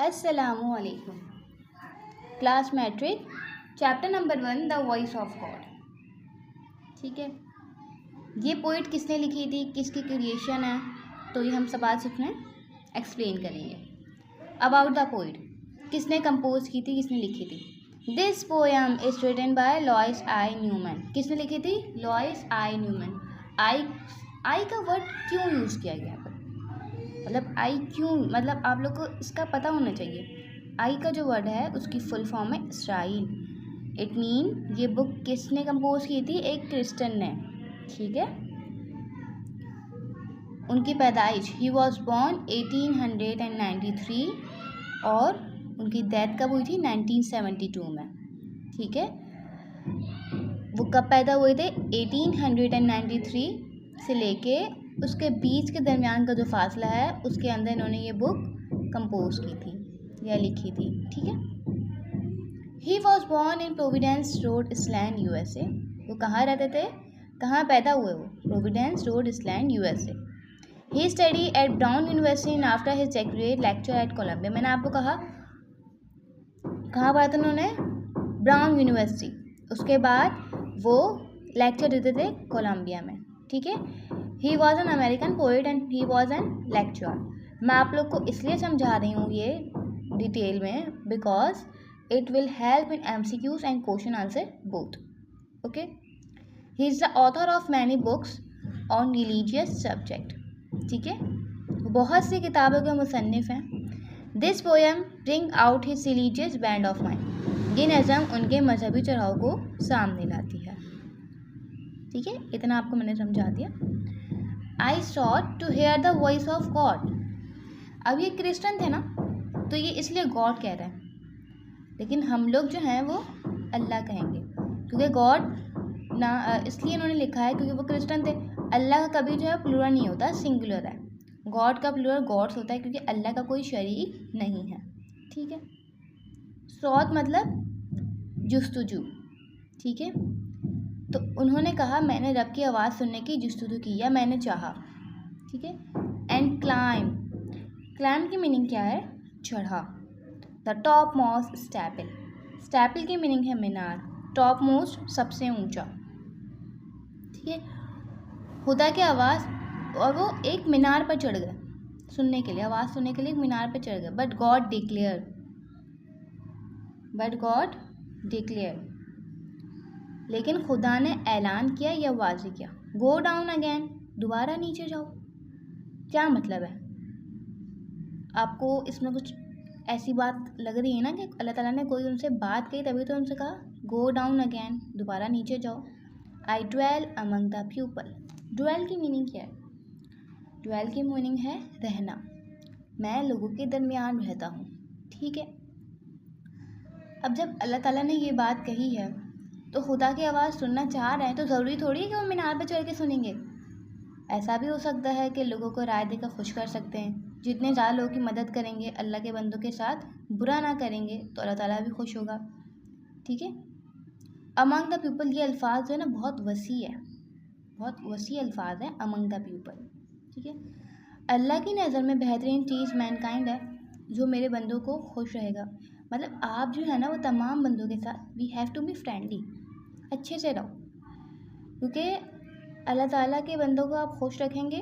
अस्सलामुअलैकुम। Class matric chapter number 1 the voice of God. ठीक है, ये पोइट किसने लिखी थी, किसकी क्रिएशन है, तो ये हम सब आज इसमें एक्सप्लेन करेंगे। अबाउट द पोइट, किसने कंपोज की थी, किसने लिखी थी। This poem is written by Lois I Newman. किसने लिखी थी? लॉइस आई न्यूमैन। आई का वर्ड क्यों यूज़ किया गया है? मतलब आई क्यों, मतलब आप लोग को इसका पता होना चाहिए। आई का जो वर्ड है उसकी फुल फॉर्म है इसराइल। इट मीन ये बुक किसने कंपोज की थी? एक क्रिश्चियन ने। ठीक है, उनकी पैदाइश, ही वॉज बॉर्न 1893 और उनकी डेथ कब हुई थी? 1972 में। ठीक है, वो कब पैदा हुए थे? 1893 से लेके उसके बीच के दरमियान का जो फासला है उसके अंदर इन्होंने ये बुक कंपोज की थी या लिखी थी। ठीक है, he was born in Providence Rhode Island USA. वो कहाँ रहते थे, कहाँ पैदा हुए? वो Providence Rhode Island USA. He study at Brown University and after his doctorate lecture at Columbia. मैंने आपको कहा कहाँ पढ़ा था उन्होंने? Brown University. उसके बाद वो लेक्चर देते थे कोलंबिया में। ठीक है, he was an American poet and he was an lecturer. मैं आप लोग को इसलिए समझा रही हूँ ये डिटेल में because it will help in MCQs and question answer both. Okay, he is the author of many books on religious subject. ठीक है, बहुत सी किताबों के मुसन्निफ हैं। This poem bring out his religious band of mind. ये नज़म उनके मजहबी चढ़ाव को सामने लाती है। ठीक है, इतना आपको मैंने समझा दिया। I sought to hear the voice of God. अब ये क्रिश्चियन थे ना, तो ये इसलिए गॉड कह रहे हैं, लेकिन हम लोग जो हैं वो अल्लाह कहेंगे, क्योंकि गॉड ना इसलिए इन्होंने लिखा है क्योंकि वो क्रिश्चियन थे। अल्लाह का कभी जो है प्लूरल नहीं होता, सिंगुलर है। गॉड का प्लूरल गॉड्स होता है क्योंकि अल्लाह का कोई शरीक नहीं है। ठीक है, सौत मतलब जुस्तुजू। ठीक है, तो उन्होंने कहा मैंने रब की आवाज़ सुनने की जुस्तुजू की या मैंने चाहा। ठीक है, एंड क्लाइम, क्लाइम की मीनिंग क्या है? चढ़ा। The top most staple, staple की मीनिंग है मीनार, टॉप मोस्ट सबसे ऊंचा। ठीक है, खुदा की आवाज़, और वो एक मीनार पर चढ़ गए सुनने के लिए, आवाज़ सुनने के लिए एक मीनार पर चढ़ गए। बट गॉड डिक्लेयर, लेकिन खुदा ने ऐलान किया या वाज़ेह किया, गो डाउन अगेन, दोबारा नीचे जाओ। क्या मतलब है? आपको इसमें कुछ ऐसी बात लग रही है ना कि अल्लाह ताला ने कोई उनसे बात कही तभी तो उनसे कहा गो डाउन अगेन, दोबारा नीचे जाओ। I dwell among the people. Dwell की मीनिंग क्या है? ड्वेल की मीनिंग है रहना, मैं लोगों के दरमियान रहता हूँ। ठीक है, अब जब अल्लाह ताला ने ये बात कही है तो खुदा की आवाज़ सुनना चाह रहे हैं तो ज़रूरी थोड़ी है कि वो मीनार पर चढ़ के सुनेंगे। ऐसा भी हो सकता है कि लोगों को राय देकर खुश कर सकते हैं। जितने ज़्यादा लोगों की मदद करेंगे अल्लाह के बंदों के साथ, बुरा ना करेंगे तो अल्लाह ताला भी खुश होगा। ठीक है, अमंग द पीपल ये अल्फाज जो है ना बहुत वसी है, बहुत वसी अल्फाज है अमंग द पीपल। ठीक है, अल्लाह की नज़र में बेहतरीन चीज़ मैनकाइंड है जो मेरे बंदों को खुश रहेगा। मतलब आप जो है ना वो तमाम बंदों के साथ we have to be friendly, अच्छे से रहो, क्योंकि अल्लाह ताला के बंदों को आप खुश रखेंगे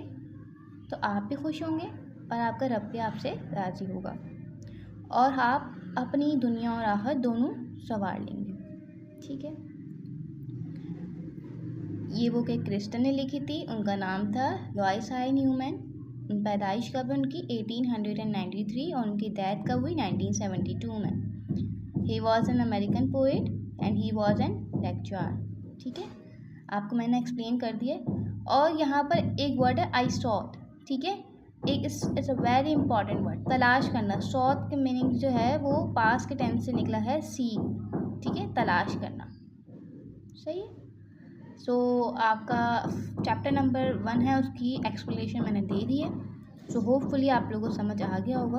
तो आप भी खुश होंगे और आपका रब भी आपसे राज़ी होगा और आप अपनी दुनिया और आखिरत दोनों संवार लेंगे। ठीक है, ये बुक एक क्रिश्चियन ने लिखी थी, उनका नाम था लॉइस आई न्यूमैन। पैदाइश कब है उनकी? 1893 और उनकी डेथ कब हुई? 1972 में। He was an American poet and he was an lecturer. ठीक है, आपको मैंने एक्सप्लेन कर दिया। और यहाँ पर एक वर्ड है आई सॉट। ठीक है, एक it's a very important word, तलाश करना। सॉट की मीनिंग जो है वो पास के टेंस से निकला है सी। ठीक है, तलाश करना। सही है, सो आपका चैप्टर नंबर 1 है, उसकी एक्सप्लेनेशन मैंने दे दी है। सो होपफुली आप लोगों को समझ आ गया होगा।